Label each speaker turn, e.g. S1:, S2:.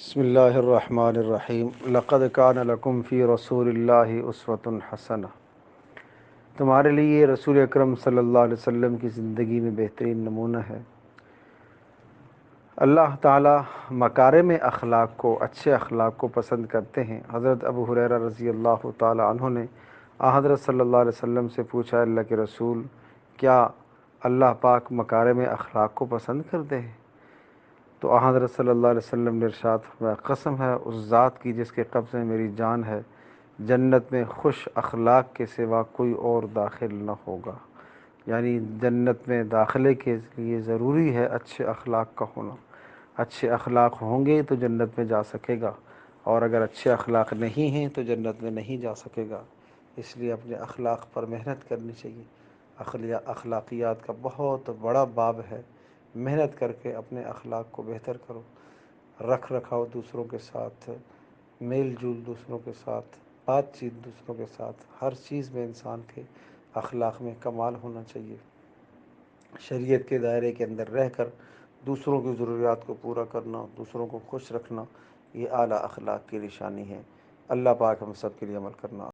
S1: بسم اللہ الرحمن الرحیم لقد کان لکم فی رسول اللہ اسوۃ حسنہ۔ تمہارے لیے رسول اکرم صلی اللہ علیہ وسلم کی زندگی میں بہترین نمونہ ہے۔ اللہ تعالی مکارم اخلاق کو، اچھے اخلاق کو پسند کرتے ہیں۔ حضرت ابو ہریرہ رضی اللہ تعالی عنہ نے حضرت صلی اللہ علیہ وسلم سے پوچھا، اللہ کے رسول، کیا اللہ پاک مکارم اخلاق کو پسند کرتے ہیں؟ تو حضرت صلی اللہ علیہ وسلم نے ارشاد فرمایا، قسم ہے اس ذات کی جس کے قبضے میں میری جان ہے، جنت میں خوش اخلاق کے سوا کوئی اور داخل نہ ہوگا۔ یعنی جنت میں داخلے کے لیے ضروری ہے اچھے اخلاق کا ہونا۔ اچھے اخلاق ہوں گے تو جنت میں جا سکے گا، اور اگر اچھے اخلاق نہیں ہیں تو جنت میں نہیں جا سکے گا۔ اس لیے اپنے اخلاق پر محنت کرنی چاہیے۔ اخلاقیات کا بہت بڑا باب ہے۔ محنت کر کے اپنے اخلاق کو بہتر کرو، رکھ رکھاؤ دوسروں کے ساتھ، میل جول دوسروں کے ساتھ، بات چیت دوسروں کے ساتھ، ہر چیز میں انسان کے اخلاق میں کمال ہونا چاہیے۔ شریعت کے دائرے کے اندر رہ کر دوسروں کی ضروریات کو پورا کرنا، دوسروں کو خوش رکھنا، یہ اعلیٰ اخلاق کی نشانی ہے۔ اللہ پاک ہم سب کے لیے عمل کرنا